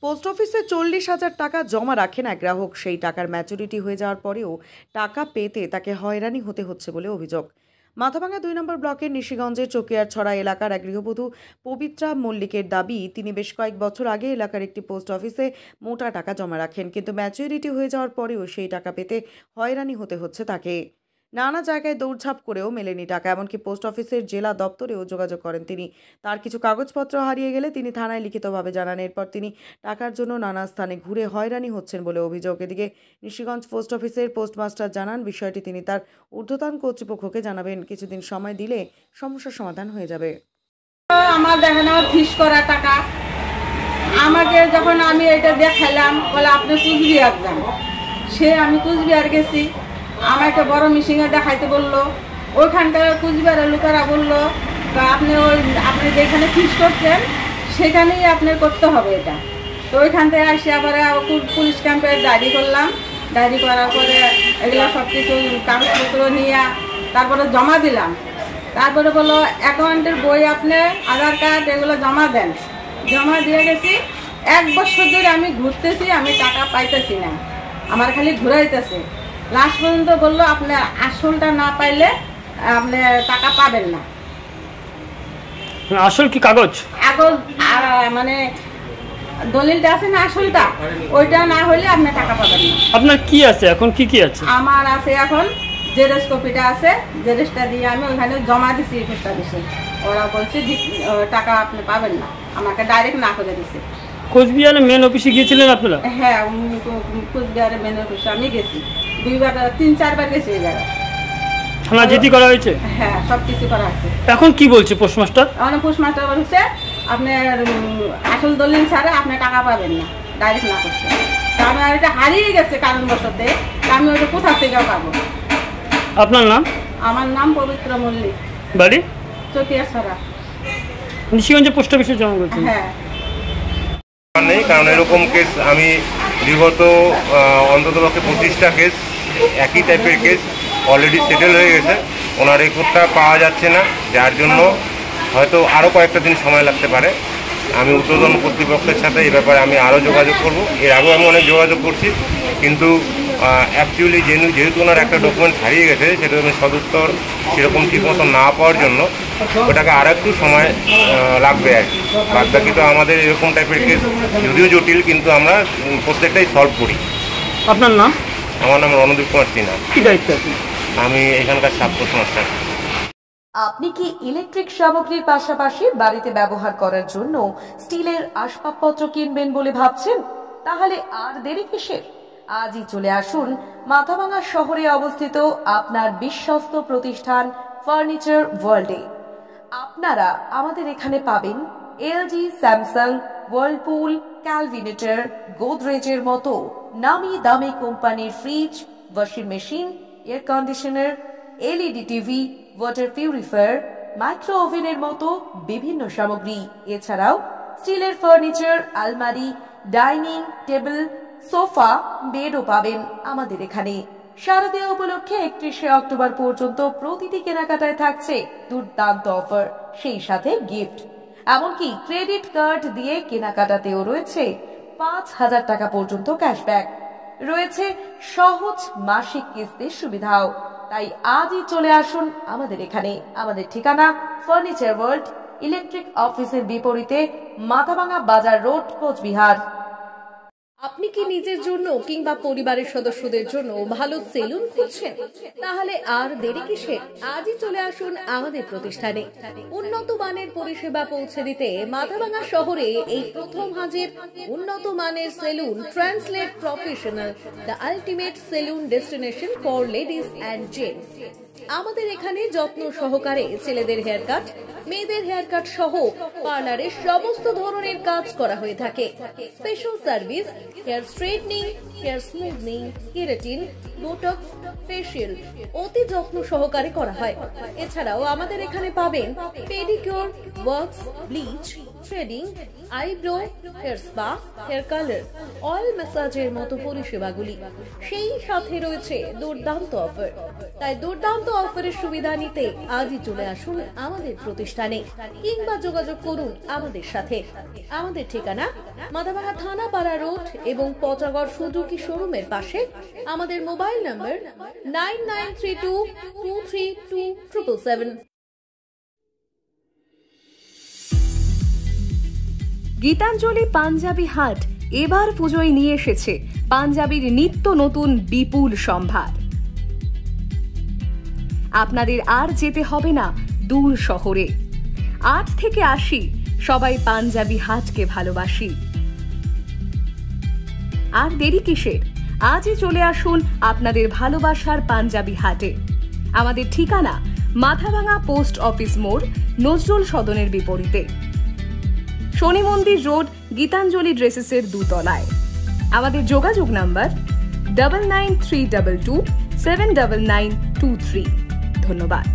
Post অফিসে 40,000 টাকা জমা রাখেন এক গ্রাহক। সেই টাকার ম্যাচুরিটি হয়ে যাওয়ার পরেও টাকা পেতে তাকে হয়রানি হতে হচ্ছে বলে অভিযোগ। মাথাভাঙা 2 নম্বর ব্লকের নিশিগঞ্জের চকিয়ারছড়া এলাকার এক গৃহবধূ পবিত্রা মল্লিকের দাবি, তিনি বেশ কয়েক বছর আগে এলাকার একটি পোস্ট অফিসে মোটা টাকা জমা রাখেন, কিন্তু ম্যাচুরিটি হয়ে যাওয়ার পরেও সেই টাকা পেতে হয়রানি হতে হচ্ছে তাকে। নানা জায়গায় দৌড়ঝাঁপ করেও মেলেনি টাকা, এমনকি পোস্ট অফিসের জেলা দপ্তরেও যোগাযোগ করেন তিনি। তার কিছু কাগজপত্র হারিয়ে গেলে তিনি থানায় লিখিতভাবে জানান। এরপর তিনি টাকার জন্য নানা স্থানে ঘুরে হয়রানি হচ্ছেন বলে অভিযোগ। এদিকে নিশিগঞ্জ পোস্ট অফিসের পোস্টমাস্টার জানান, বিষয়টি তিনি তার ঊর্ধ্বতন কর্তৃপক্ষকে জানাবেন। কিছুদিন সময় দিলে সমস্যার সমাধান হয়ে যাবে। আমার দেখেন আমার ফিস করা টাকা আমাকে যখন আমি এটা দেখালাম, বলে আপনি কুচবিহার যান। সে আমি কুচবিহার গেছি, আমাকে বড় মিশিংয়ে দেখাইতে বললো। ওইখানকার কুচবিহারের লোকেরা বললো, আপনি যেখানে ফিস করছেন সেখানেই আপনার করতে হবে এটা। তো ওইখান থেকে আসি আবার পুলিশ ক্যাম্পে ডায়েরি করলাম। ডায়েরি করার পরে এগুলো সব কিছু কাগজপত্র নিয়ে তারপরে জমা দিলাম। তারপরে বললো অ্যাকাউন্টের বই, আপনি আধার কার্ড এগুলো জমা দেন। জমা দিয়ে গেছি। 1 বছর ধরে আমি ঘুরতেছি, আমি টাকা পাইতেছি না, আমার খালি ঘুরাইতেছে। লাস্ট পর্যন্ত বললো আপনার আসলটা না পাইলে আপনি টাকা পাবেন না। আসল কি কাগজ? কাগজ মানে দলিলটা আছে না, আসলটা ওইটা না হলে আপনি টাকা পাবেন না। আপনার কি আছে এখন? কি আছে? আমার আছে এখন জেরক্স কপিটা আছে, জেরক্সটা দিয়ে আমি ওখানে জমা দিছি পোস্ট অফিসে। ওরা বলছে টাকা আপনি পাবেন না, আমাকে ডাইরেক্ট না করে দিছে। কোচবিহারের মেন অফিসে গিয়েছিলেন আপনারা? হ্যাঁ, কোচবিহারের মেন অফিসে আমি গেছি 3-4 বার গেছি। এই জায়গায় থানা জিডি করা হয়েছে? হ্যাঁ, সব কিছু করা আছে। এখন কি বলছে পোস্টমাস্টার? এখন পোস্টমাস্টার বলছে আপনার আসল দলিল ছাড়া আপনি টাকা পাবেন না, ডাইরেক্ট না করছে। আমি আর এটা হারিয়ে গেছে কারণবশতে, আমি ওটা কোথা থেকে পাবো। আপনার নাম? আমার নাম পবিত্রা মল্লিক, বাড়ি চকিয়াছড়া, নিশিগঞ্জ পোস্ট অফিসে জমা করেছেন? হ্যাঁ। নেই, কারণ এরকম কেস আমি বিগত অন্তত 25টা কেস, একই টাইপের কেস অলরেডি সেটেল হয়ে গেছে। ওনার রেকর্ডটা পাওয়া যাচ্ছে না, যার জন্য হয়তো আরও কয়েকটা দিন সময় লাগতে পারে। আমি ঊর্ধ্বতন কর্তৃপক্ষের সাথে এই ব্যাপারে আমি আরও যোগাযোগ করব। এর আগেও আমি অনেক যোগাযোগ করছি, কিন্তু অ্যাকচুয়ালি যেহেতু ওনার একটা ডকুমেন্টস হারিয়ে গেছে, সেটা আমি সদুত্তর সেরকম ঠিক মতো না পাওয়ার জন্য ওটাকে আর একটু সময় লাগবে আর কি। বাদ বাকি তো আমাদের এরকম টাইপের কেস যদিও জটিল, কিন্তু আমরা প্রত্যেকটাই সলভ করি। আপনার নাম? আমার নাম রণদীপ কুমার সিনহা। কি দায়িত্ব আছে? আমি এখানকার সাব পোস্টমাস্টার। আপনি কি ইলেকট্রিক সামগ্রীর পাশাপাশি বাড়িতে ব্যবহার করার জন্য স্টিলের আসবাবপত্র কিনবেন বলে ভাবছেন? তাহলে আর দেরি কিসের? আজই চলে আসুন মাথাভাঙা শহরে অবস্থিত আপনার বিশ্বস্ত প্রতিষ্ঠান ফার্নিচার ওয়ার্ল্ডে। আপনারা আমাদের এখানে পাবেন এলজি, স্যামসাং, ওয়ার্লপুল, ক্যালভিনেটর, গোদরেজের মতো নামি দামি কোম্পানির fridge, washing machine, air conditioner, LED TV, water purifier, micro ওভেনের মতো বিভিন্ন সামগ্রী। এছাড়াও স্টিলের ফার্নিচার, আলমারি, ডাইনিং টেবিল, সোফা, বেডও পাবেন আমাদের এখানে। শারদীয়া উপলক্ষে 31শে অক্টোবর পর্যন্ত প্রতিটি কেনাকাটায় থাকছে দুর্দান্ত অফার, সেই সাথে গিফট। এমনকি ক্রেডিট কার্ড দিয়ে কেনাকাটাতেও রয়েছে 5,000 টাকা পর্যন্ত ক্যাশব্যাক। রয়েছে সহজ মাসিক কিস্তির সুবিধাও। তাই আজই চলে আসুন আমাদের এখানে। আমাদের ঠিকানা ফার্নিচার ওয়ার্ল্ড, ইলেকট্রিক অফিসের বিপরীতে, মাথাভাঙা বাজার রোড, কোচবিহার। আপনি কি নিজের জন্য কিংবা পরিবারের সদস্যদের জন্য ভালো সেলুন খুঁজছেন? তাহলে আর দেরি কিসের? আজই চলে আসুন আমাদের প্রতিষ্ঠানে। উন্নত মানের পরিষেবা পৌঁছে দিতে মাথাভাঙা শহরে এই প্রথম হাজির উন্নত মানের salon translate professional, the ultimate salon destination for ladies and gents. আমাদের এখানে যত্ন সহকারে ছেলেদের হেয়ার কাট, মেয়েদের হেয়ার কাট সহ পার্লারের সমস্ত ধরনের কাজ করা হয়ে থাকে। Special service, hair straightening, hair smoothing, keratin, botox, facial অতি যত্ন সহকারে করা হয়। এছাড়াও আমাদের এখানে পাবেন pedicure, wax, bleach, threading, eyebrow, hair spa, hair colour, oil ম্যাসাজের মতো পরিষেবাগুলি। সেই সাথে রয়েছে দুর্দান্ত অফার। তাই দুর্দান্ত অফারের সুবিধা নিতে আজই চলে আসুন আমাদের প্রতিষ্ঠানে কিংবা যোগাযোগ করুন আমাদের সাথে। আমাদের ঠিকানা মাদাভাঙা থানাপাড়া রোড এবং পচাগড় সুজুকি শোরুমের পাশে। আমাদের মোবাইল নম্বর 9932232777। গীতাঞ্জলি পাঞ্জাবি হাট এবার পুজোয় নিয়ে এসেছে পাঞ্জাবির নিত্য নতুন বিপুল সম্ভার। আপনাদের আর যেতে হবে না দূর শহরে। 8 থেকে 80 সবাই পাঞ্জাবি হাটকে ভালোবাসি। আর দেরি কিসের? আজই চলে আসুন আপনাদের ভালোবাসার পাঞ্জাবি হাটে। আমাদের ঠিকানা মাথাভাঙা পোস্ট অফিস মোড়, নজরুল সদনের বিপরীতে, শনি মন্দির রোড, গীতাঞ্জলি ড্রেসেসের 2 তলায়। আমাদের যোগাযোগ নাম্বার 9932279923। ধন্যবাদ।